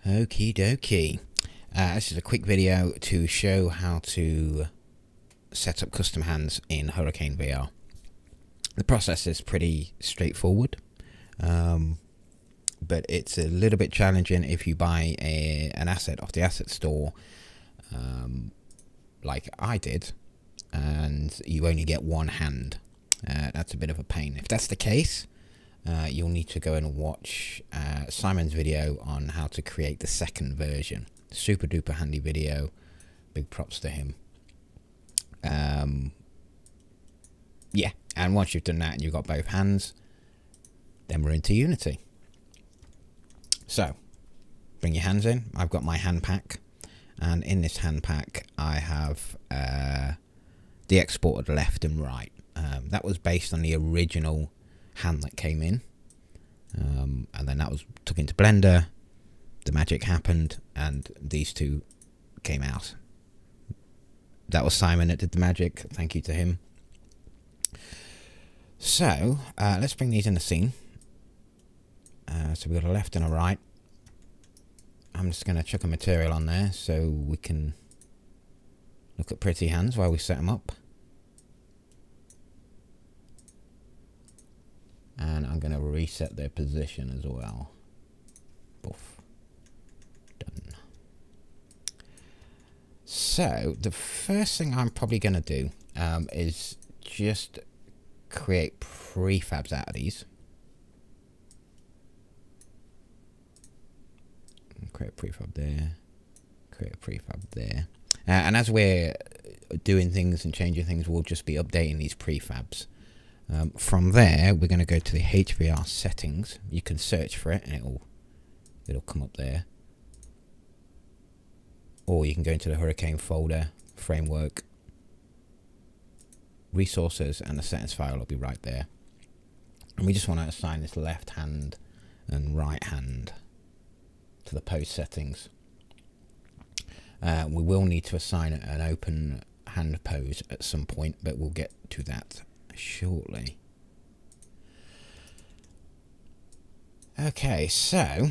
Okie dokie. This is a quick video to show how to set up custom hands in HurricaneVR. The process is pretty straightforward, but it's a little bit challenging if you buy an asset off the asset store, like I did, and you only get one hand. That's a bit of a pain. If that's the case, you'll need to go and watch Simon's video on how to create the second version. Super duper handy video. Big props to him. Yeah, and once you've done that and you've got both hands, then we're into Unity. So, bring your hands in. I've got my hand pack, and in this hand pack I have the exported left and right. That was based on the original hand that came in, and then that was took into Blender. The magic happened, and these two came out. That was Simon that did the magic. Thank you to him. So let's bring these in the scene. So we've got a left and a right. I'm just going to chuck a material on there so we can look at pretty hands while we set them up. And I'm going to reset their position as well. Boof. Done. So the first thing I'm probably going to do is just create prefabs out of these. Create a prefab there. Create a prefab there. And as we're doing things and changing things, we'll just be updating these prefabs. From there, we're going to go to the HVR settings. You can search for it and it'll come up there. Or you can go into the Hurricane folder, framework, resources, and the settings file will be right there. And we just want to assign this left hand and right hand to the pose settings. We will need to assign an open hand pose at some point, but we'll get to that shortly. Okay, so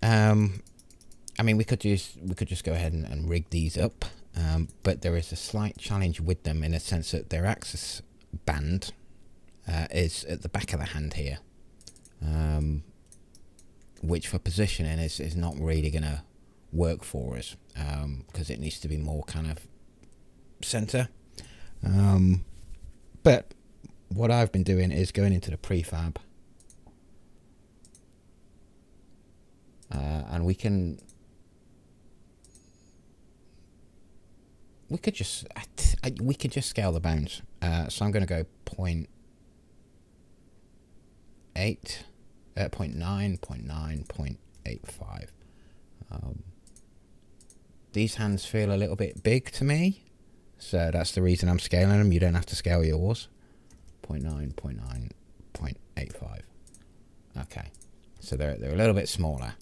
I mean, we could just go ahead and rig these up, but there is a slight challenge with them in the sense that their axis band is at the back of the hand here, which for positioning is not really going to work for us, because it needs to be more kind of center. But what I've been doing is going into the prefab, and we could just scale the bounds. So I'm going to go 0.8, 0.9, 0.9, 0.85. These hands feel a little bit big to me, so that's the reason I'm scaling them. You don't have to scale yours. 0.9, 0.9, 0.85. Okay, so they're a little bit smaller.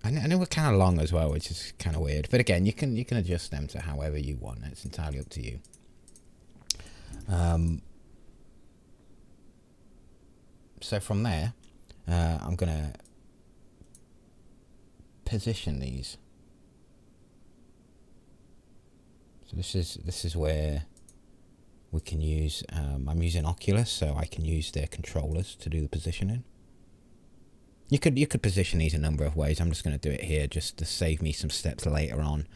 And they were kind of long as well, which is kind of weird. But again, you can adjust them to however you want. It's entirely up to you. So from there, I'm gonna position these. So this is where we can use. I'm using Oculus, so I can use their controllers to do the positioning. You could position these a number of ways. I'm just going to do it here just to save me some steps later on.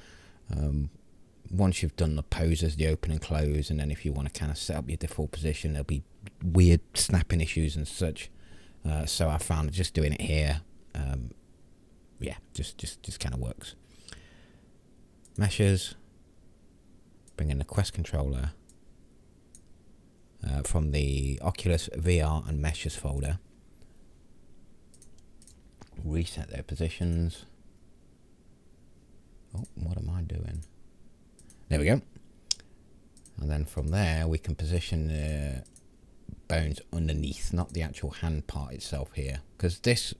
Once you've done the poses, the open and close, and then if you want to kind of set up your default position, there'll be weird snapping issues and such. So I found just doing it here, yeah, just kind of works. Meshes. Bring in the Quest controller from the Oculus VR and Meshes folder. Reset their positions. Oh, what am I doing? There we go. And then from there we can position the bones underneath, not the actual hand part itself here, because this,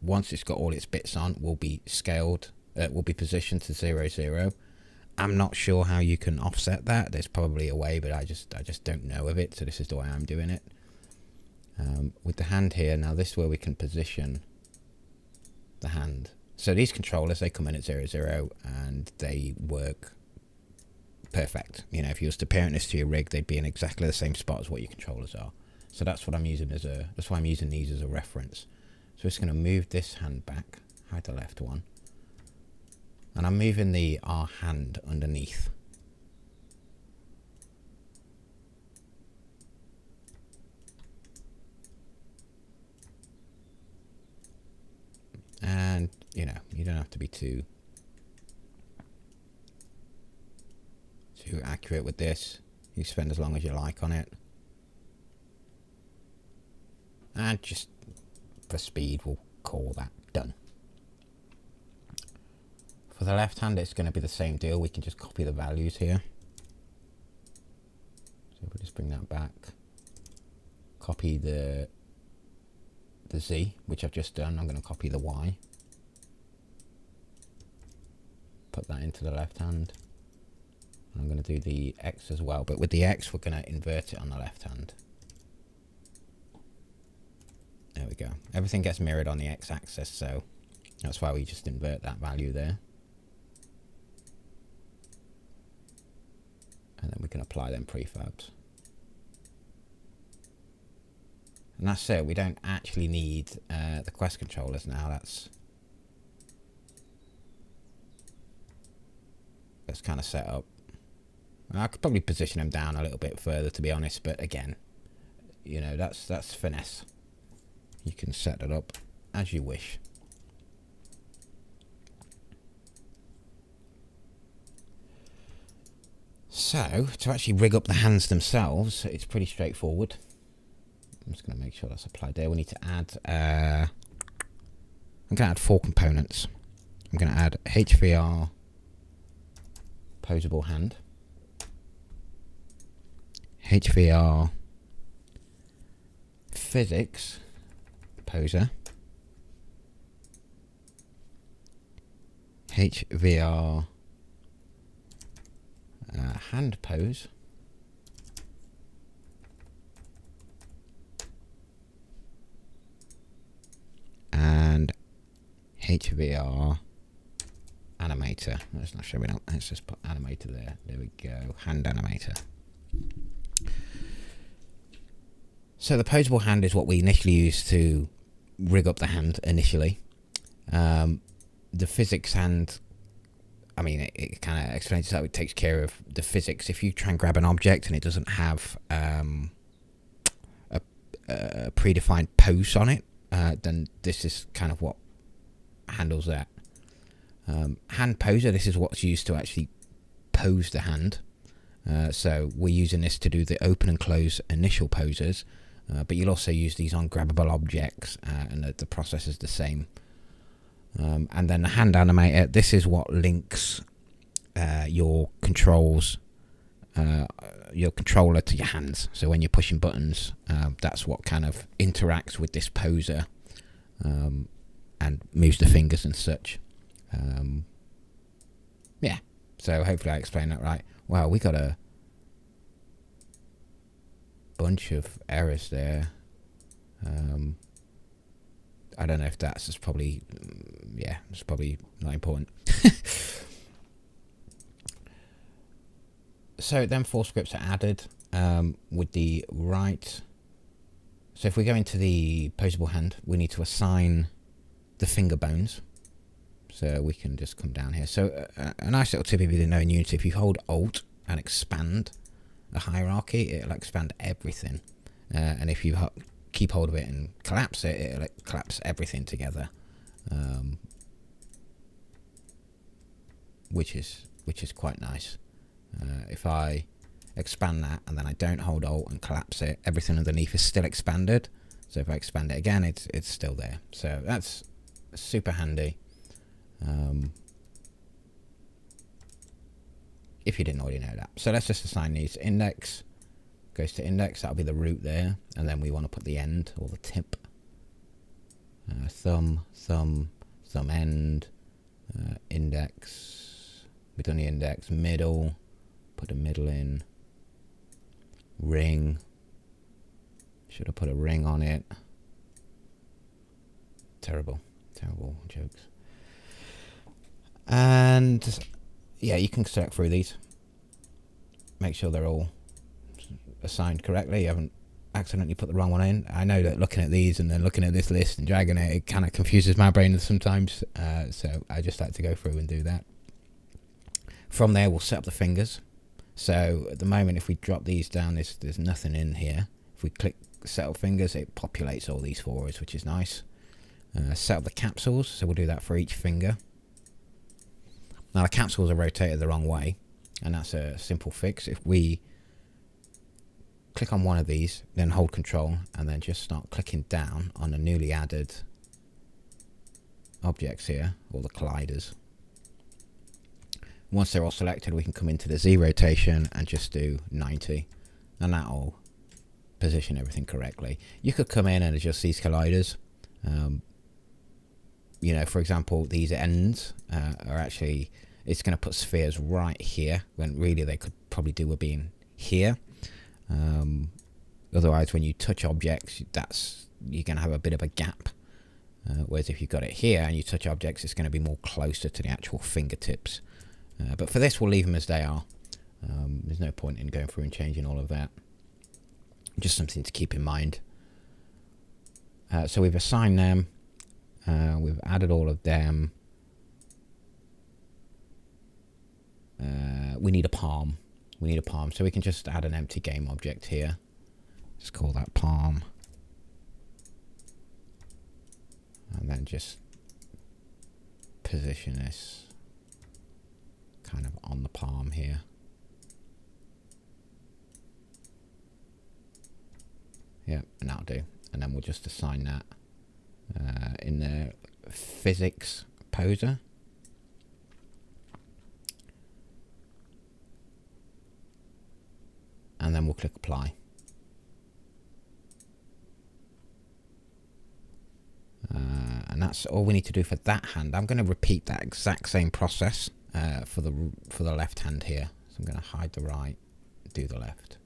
once it's got all its bits on, will be scaled, will be positioned to 0, 0. I'm not sure how you can offset that. There's probably a way, but I just don't know of it, so this is the way I'm doing it. With the hand here, now this is where we can position the hand. So these controllers, they come in at 0, 0, and they work perfect. You know, if you was to parent this to your rig, they'd be in exactly the same spot as what your controllers are. So that's what I'm using as a, that's why I'm using these as a reference. So we're just going to move this hand back, hide the left one, and I'm moving the R hand underneath. And you know, you don't have to be too accurate with this. You spend as long as you like on it, and just for speed we'll call that done. For the left hand, it's going to be the same deal. We can just copy the values here. So we'll just bring that back, copy the Z, which I've just done. I'm going to copy the Y, put that into the left hand. I'm going to do the X as well, but with the X we're going to invert it on the left hand. There we go. Everything gets mirrored on the X axis, so that's why we just invert that value there. And then we can apply them prefabs. And that's it. We don't actually need the Quest controllers now. That's kind of set up. I could probably position them down a little bit further, to be honest, but again, you know, that's finesse. You can set it up as you wish. So, to actually rig up the hands themselves, it's pretty straightforward. I'm just going to make sure that's applied there. We need to add, I'm going to add 4 components. I'm going to add HVR posable hand, HVR physics poser, HVR hand pose, and HVR animator. That's not showing up. Let's just put animator there. There we go. Hand animator. So the posable hand is what we initially used to rig up the hand initially. The physics hand, I mean, it kind of explains how it takes care of the physics. If you try and grab an object and it doesn't have a predefined pose on it, then this is kind of what handles that. Hand poser, this is what's used to actually pose the hand. So we're using this to do the open and close initial poses, but you'll also use these on grabbable objects, and the process is the same. And then the hand animator, this is what links your controls, your controller to your hands. So when you're pushing buttons, that's what kind of interacts with this poser and moves the fingers and such. Yeah, so hopefully I explained that right. Wow, we got a bunch of errors there. I don't know if that's just probably, yeah, it's probably not important. So then 4 scripts are added with the right. So if we go into the posable hand, we need to assign the finger bones. So we can just come down here. So a nice little tip if you didn't know in Unity, if you hold Alt and expand a hierarchy, it'll expand everything. And if you keep hold of it and collapse it, it'll collapse everything together. Which is quite nice. If I expand that and then I don't hold Alt and collapse it, everything underneath is still expanded. So if I expand it again, it's still there. So that's super handy. If you didn't already know that. So let's just assign these. Index goes to index, that'll be the root there, and then we want to put the end or the tip. Thumb end, index, we've done the index, middle, put a middle in, ring, should have put a ring on it, terrible. Terrible jokes. And yeah, you can select through these. Make sure they're all assigned correctly. You haven't accidentally put the wrong one in. I know that looking at these and then looking at this list and dragging it, it kind of confuses my brain sometimes. So I just like to go through and do that. From there, we'll set up the fingers. So at the moment, if we drop these down, there's nothing in here. If we click set up fingers, it populates all these for us, which is nice. Set up the capsules. So we'll do that for each finger. Now the capsules are rotated the wrong way, and that's a simple fix. If we click on one of these, then hold control, and then just start clicking down on the newly added objects here, or the colliders. Once they're all selected, we can come into the Z rotation and just do 90, and that'll position everything correctly. You could come in and adjust these colliders. You know, for example, these ends are actually, it's going to put spheres right here, when really they could probably do with being here. Otherwise, when you touch objects, you're going to have a bit of a gap. Whereas if you've got it here and you touch objects, it's going to be more closer to the actual fingertips. But for this, we'll leave them as they are. There's no point in going through and changing all of that. Just something to keep in mind. So we've assigned them. We've added all of them. We need a palm. We need a palm, so we can just add an empty game object here. Just call that palm. And then just position this kind of on the palm here. Yeah, and that'll do. And then we'll just assign that in the physics poser. And then we'll click apply. And that's all we need to do for that hand. I'm going to repeat that exact same process for the left hand here. So I'm going to hide the right, do the left.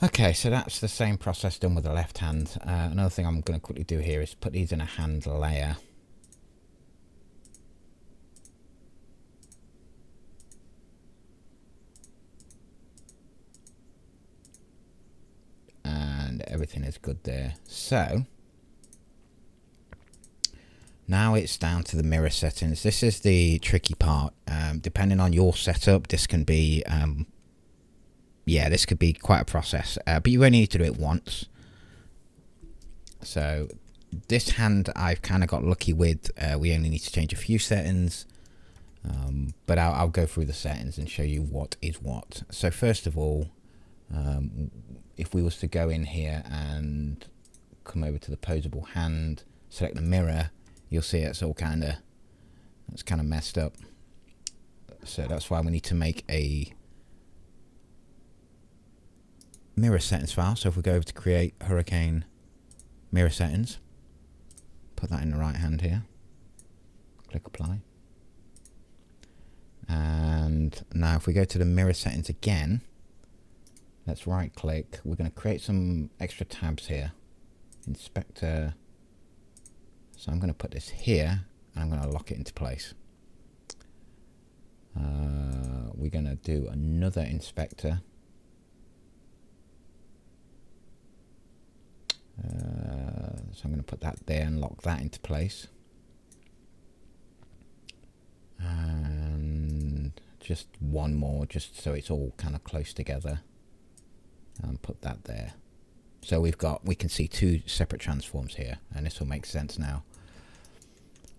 Okay, so that's the same process done with the left hand. Another thing I'm going to quickly do here is put these in a hand layer. And everything is good there. So now it's down to the mirror settings. This is the tricky part. Depending on your setup, this can be yeah, this could be quite a process, but you only need to do it once. So This hand I've kind of got lucky with. We only need to change a few settings, but I'll go through the settings and show you what is what. So first of all, if we was to go in here and come over to the posable hand, select the mirror, you'll see it's kind of messed up. So that's why we need to make a mirror settings file. So if we go over to create Hurricane mirror settings, put that in the right hand here, click apply, and now if we go to the mirror settings again, let's right click. We're going to create some extra tabs here, inspector. So I'm going to put this here and I'm going to lock it into place. We're going to do another inspector. So I'm going to put that there and lock that into place. And just one more, just so it's all kind of close together. And put that there. So we can see two separate transforms here, and this will make sense now.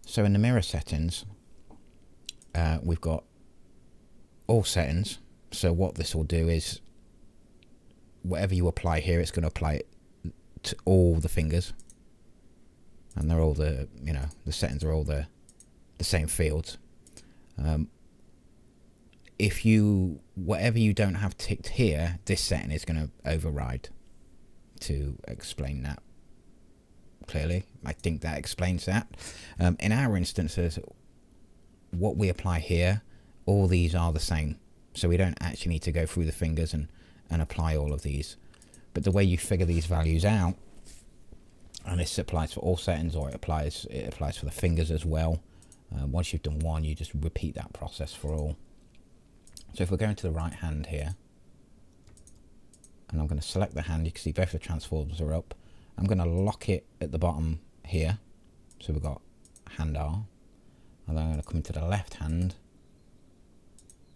So in the mirror settings, we've got all settings. So what this will do is, whatever you apply here, it's going to apply it to all the fingers, and they're all the settings are all the same fields. If whatever you don't have ticked here, this setting is going to override. To explain that clearly, I think that explains that. In our instances, what we apply here, all these are the same, so we don't actually need to go through the fingers and apply all of these. But the way you figure these values out, and this applies for all settings, or it applies for the fingers as well. Once you've done one, you just repeat that process for all. So if we're going to the right hand here, and I'm going to select the hand, you can see both the transforms are up. I'm going to lock it at the bottom here, so we've got hand R, and then I'm going to come into the left hand,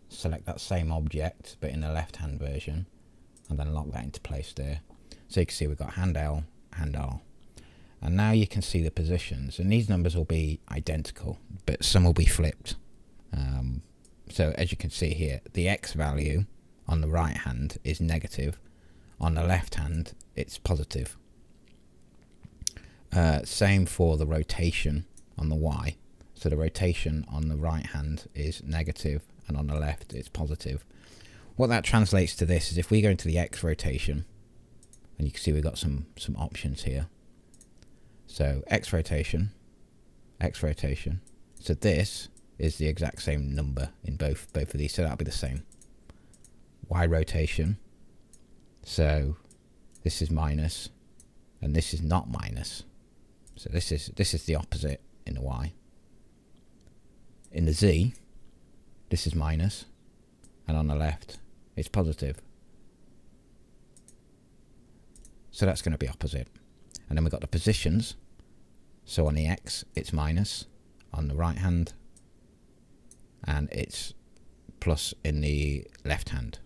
select that same object but in the left hand version, and then lock that into place there. So you can see we've got hand L, hand R. And now you can see the positions, and these numbers will be identical, but some will be flipped. So as you can see here, the X value on the right hand is negative, on the left hand it's positive. Same for the rotation on the Y. So the rotation on the right hand is negative, and on the left it's positive. What that translates to this is, if we go into the X rotation, and you can see we've got some options here. So X rotation, X rotation. So this is the exact same number in both of these, so that'll be the same. Y rotation. So this is minus, and this is not minus. So this is the opposite in the Y. In the Z, this is minus, and on the left it's positive. So that's going to be opposite. And then we've got the positions. So on the X, it's minus on the right hand, and it's plus in the left hand.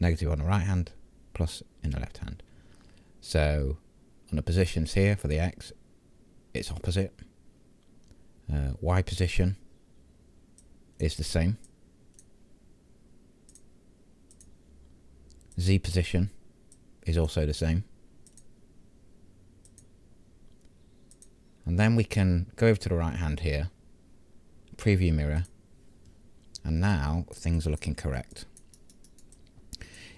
Negative on the right hand, plus in the left hand. So on the positions here for the X, it's opposite. Y position is the same. Z position is also the same. And then we can go over to the right hand here, preview mirror, and now things are looking correct.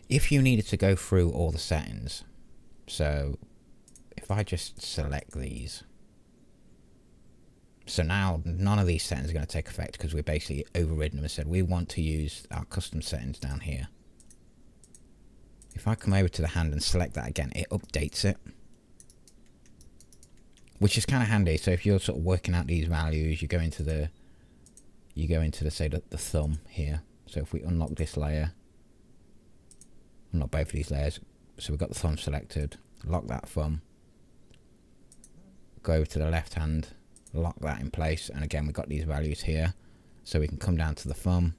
If you needed to go through all the settings, so if I just select these, so now none of these settings are going to take effect because we basically overridden them and said we want to use our custom settings down here. If I come over to the hand and select that again, it updates it, which is kind of handy. So if you're sort of working out these values, you go into the say the thumb here. So if we unlock this layer, unlock both of these layers, so we've got the thumb selected, lock that thumb, go over to the left hand, lock that in place, and again we've got these values here, so we can come down to the thumb,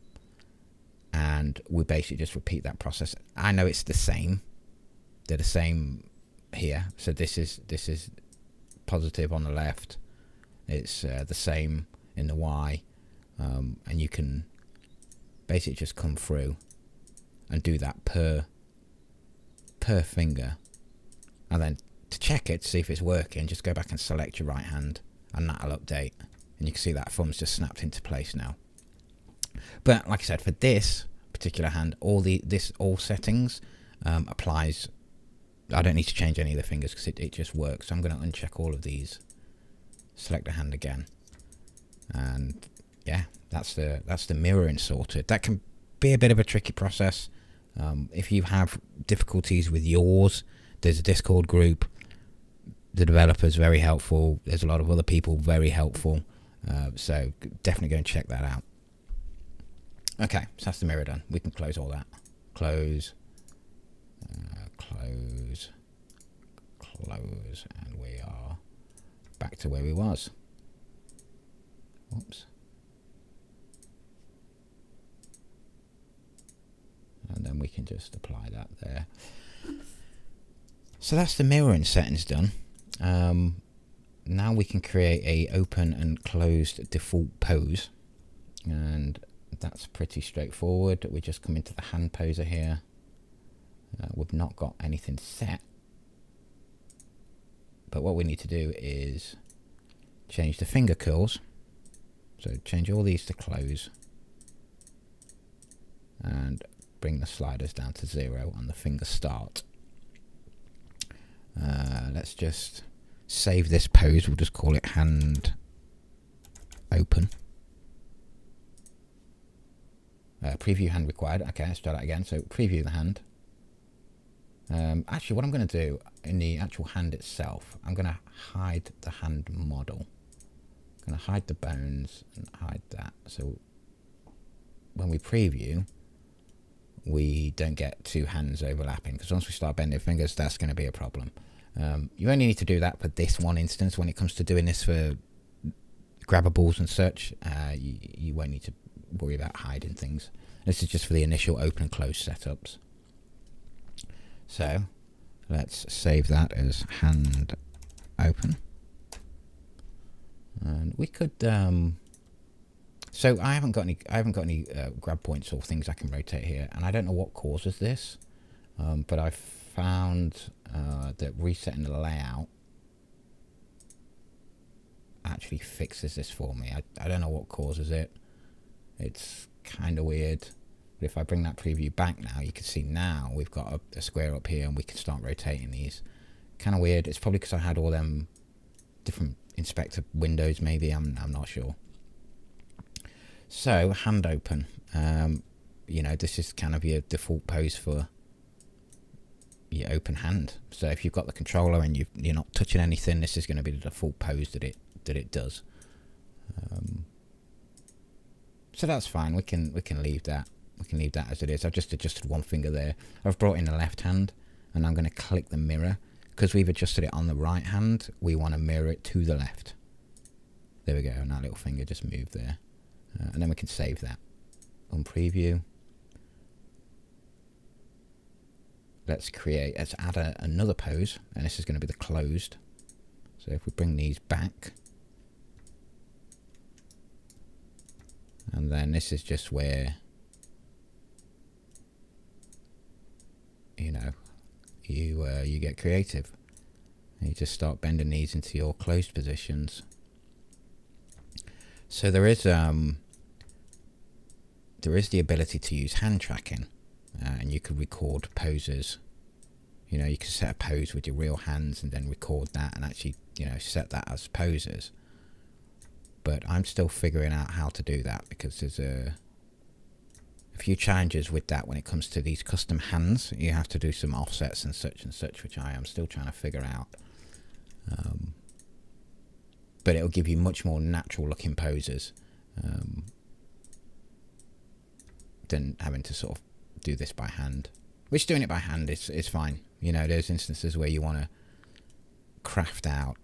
and we basically just repeat that process. I know it's the same, they're the same here, so this is positive on the left. It's the same in the Y, and you can basically just come through and do that per finger, and then to check it, to see if it's working, just go back and select your right hand, and that'll update, and you can see that thumb's just snapped into place now. But like I said, for this particular hand, all settings applies. I don't need to change any of the fingers because it just works. So I'm going to uncheck all of these, select the hand again, and yeah, that's the mirroring sorted. That can be a bit of a tricky process. If you have difficulties with yours, there's a Discord group. The developer's very helpful. There's a lot of other people very helpful. So definitely go and check that out. Okay, so that's the mirror done. We can close all that. Close, close, close, and we are back to where we was. Whoops. And then we can just apply that there. So that's the mirroring settings done. Now we can create a open and closed default pose, and that's pretty straightforward. We just come into the hand poser here. We've not got anything set, but what we need to do is change the finger curls. So change all these to close and bring the sliders down to 0 on the finger start. Let's just save this pose. We'll just call it hand open. Preview hand required. Okay, let's try that again. So preview the hand. Actually, what I'm going to do in the actual hand itself, I'm going to hide the hand model. I'm going to hide the bones and hide that. So when we preview, we don't get two hands overlapping, because once we start bending fingers, that's going to be a problem. You only need to do that for this one instance. When it comes to doing this for grabbables and such, you won't need to worry about hiding things. This is just for the initial open and close setups. So let's save that as hand open, and we could so I haven't got any grab points or things I can rotate here, and I don't know what causes this, but I've found that resetting the layout actually fixes this for me. I don't know what causes it. It's kind of weird. But if I bring that preview back now, you can see now we've got a square up here, and we can start rotating these. Kind of weird. It's probably because I had all them different inspector windows, maybe. I'm not sure. So hand open. You know, this is kind of your default pose for your open hand. So if you've got the controller and you're not touching anything, this is going to be the default pose that it does. So that's fine. We can leave that. We can leave that as it is. I've just adjusted one finger there. I've brought in the left hand, and I'm going to click the mirror. Because we've adjusted it on the right hand, we want to mirror it to the left. There we go, and that little finger just moved there. And then we can save that. On preview. Let's add another pose, and this is going to be the closed. So if we bring these back, and then this is just where, you know, you get creative. And you just start bending these into your closed positions. So there is the ability to use hand tracking, and you could record poses. You know, you can set a pose with your real hands and then record that and actually, you know, set that as poses. But I'm still figuring out how to do that, because there's a few challenges with that when it comes to these custom hands. You have to do some offsets and such, which I am still trying to figure out. But it'll give you much more natural looking poses than having to sort of do this by hand. Which doing it by hand is fine. You know, there's instances where you want to craft out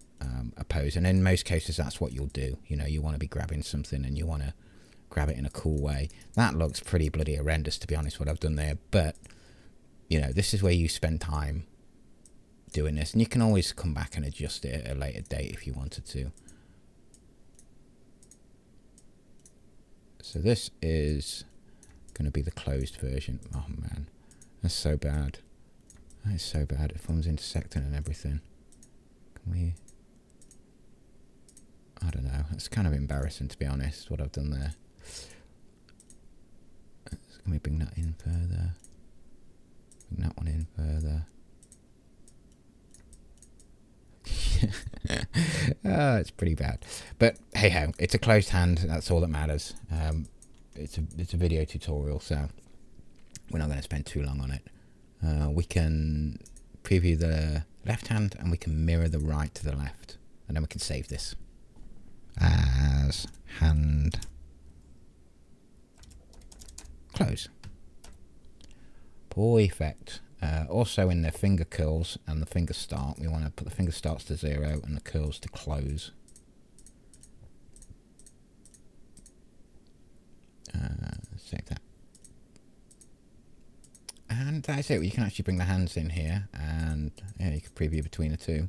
a pose, and in most cases that's what you'll do. You know, you want to be grabbing something and you want to grab it in a cool way. That looks pretty bloody horrendous, to be honest, what I've done there. But, you know, this is where you spend time doing this, and you can always come back and adjust it at a later date if you wanted to. So this is going to be the closed version. Oh man, that's so bad. That is so bad. It forms intersecting and everything. Can we... I don't know. It's kind of embarrassing, to be honest, what I've done there. Can we bring that in further? Bring that one in further. Oh, it's pretty bad. But hey ho, it's a closed hand. That's all that matters. It's a video tutorial, so we're not going to spend too long on it. We can preview the left hand and we can mirror the right to the left, and then we can save this as hand close. Perfect. Also in the finger curls and the finger start, we want to put the finger starts to 0 and the curls to close. Save that. And that's it. You can actually bring the hands in here, and yeah, you can preview between the two.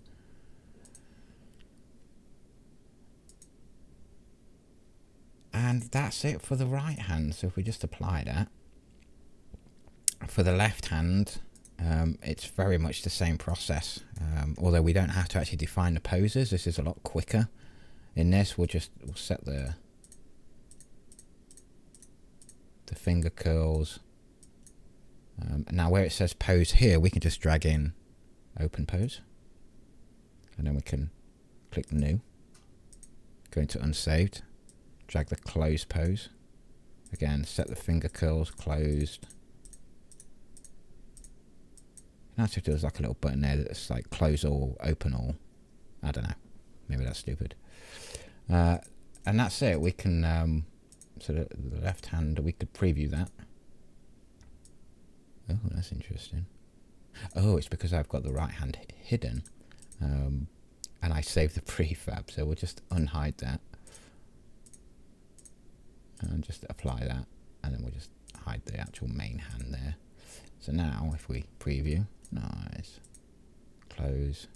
And that's it for the right hand. So if we just apply that, for the left hand, it's very much the same process. Although we don't have to actually define the poses. This is a lot quicker. In this, we'll set the finger curls. Now where it says pose here, we can just drag in open pose, and then we can click new, go into unsaved, drag the close pose, again set the finger curls closed. That's if there's like a little button there that's like close all, open all. I don't know, maybe that's stupid. And that's it. We can so the left hand, we could preview that. Oh, that's interesting. Oh, it's because I've got the right hand hidden, and I saved the prefab, so we'll just unhide that and just apply that, and then we'll just hide the actual main hand there. So now if we preview, nice, close,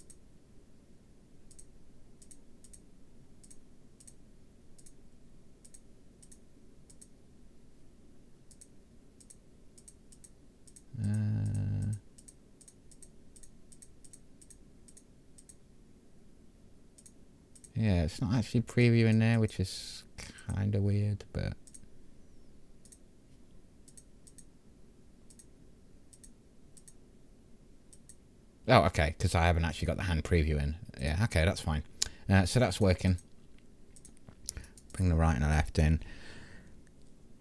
yeah, it's not actually previewing there, which is kind of weird, but oh, okay, because I haven't actually got the hand preview in. Yeah, okay, that's fine. So that's working. Bring the right and the left in.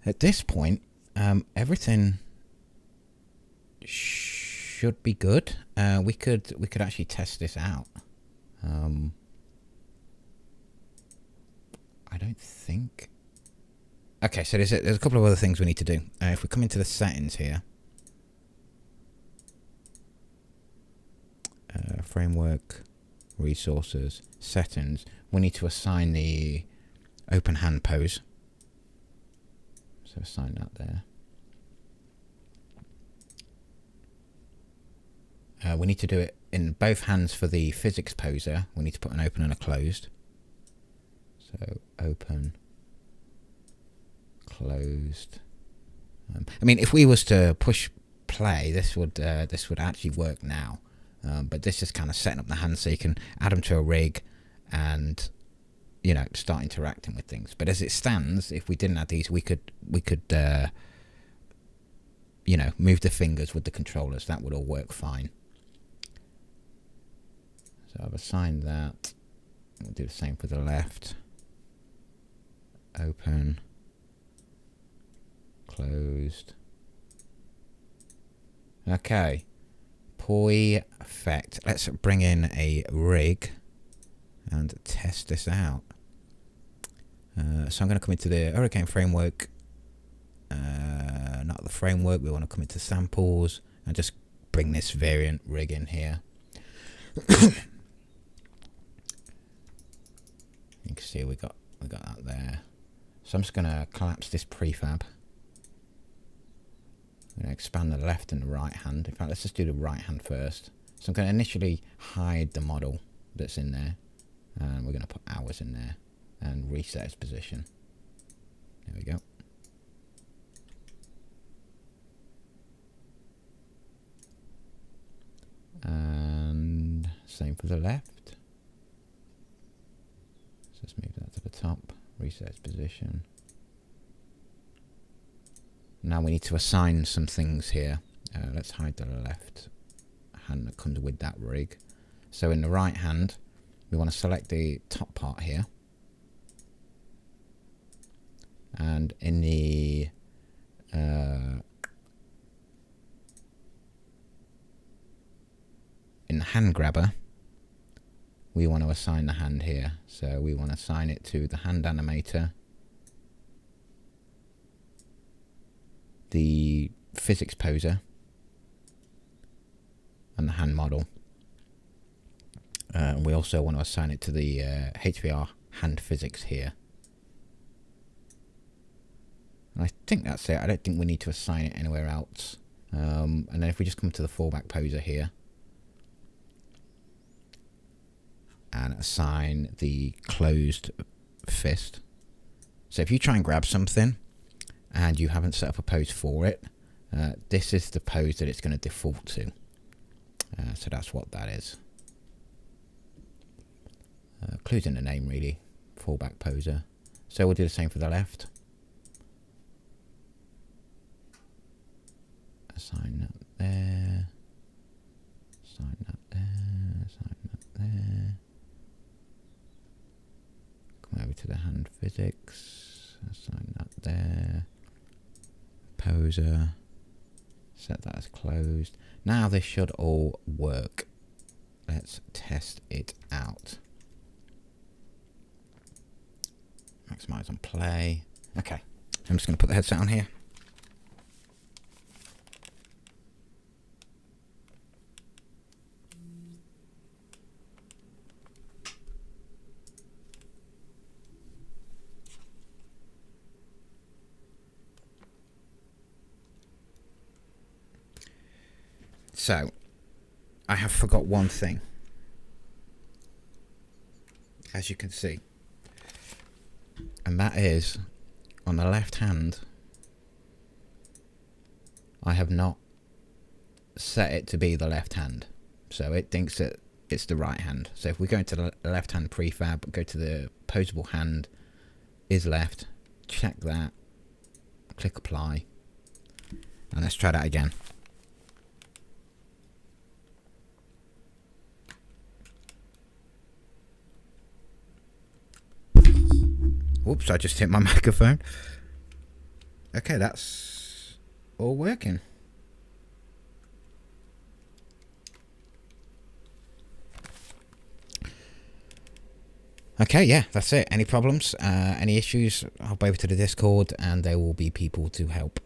At this point, everything should be good. We could actually test this out. I don't think. Okay, so there's a couple of other things we need to do. If we come into the settings here, framework, resources, settings, we need to assign the open hand pose. So assign that there. We need to do it in both hands for the physics poser. We need to put an open and a closed. So open, closed. I mean, if we was to push play, this would actually work now. But this is kind of setting up the hands so you can add them to a rig and, you know, start interacting with things. But as it stands, if we didn't add these, we could you know, move the fingers with the controllers. That would all work fine. So I've assigned that. We'll do the same for the left. Open, closed. Okay, perfect. Let's bring in a rig and test this out. So I'm going to come into the Hurricane framework, not the framework, we want to come into samples and just bring this variant rig in here. You can see we got that there. So I'm just going to collapse this prefab. I'm going to expand the left and the right hand. In fact, let's just do the right hand first. So I'm going to initially hide the model that's in there. And we're going to put ours in there and reset its position. There we go. And same for the left. So let's move that to the top, reset its position. Now we need to assign some things here. Let's hide the left hand that comes with that rig. So in the right hand, we want to select the top part here. And in the hand grabber, we want to assign the hand here. So we want to assign it to the hand animator, the physics poser, and the hand model. We also want to assign it to the HVR hand physics here. And I think that's it. I don't think we need to assign it anywhere else. And then if we just come to the fallback poser here and assign the closed fist. So if you try and grab something and you haven't set up a pose for it, this is the pose that it's going to default to. So that's what that is. Clues in the name really, fallback poser. So we'll do the same for the left. Assign that there. Assign that there. Assign that there. Come over to the hand physics. Assign that there. Poser. Set that as closed. Now this should all work. Let's test it out. Maximize on play. Okay, I'm just going to put the headset on here. So, I have forgot one thing. As you can see. And that is, on the left hand, I have not set it to be the left hand. So it thinks that it's the right hand. So if we go into the left hand prefab, go to the posable hand, is left, check that, click apply, and let's try that again. Oops, I just hit my microphone. Okay, that's all working. Okay, yeah, that's it. Any problems, any issues, hop over to the Discord and there will be people to help.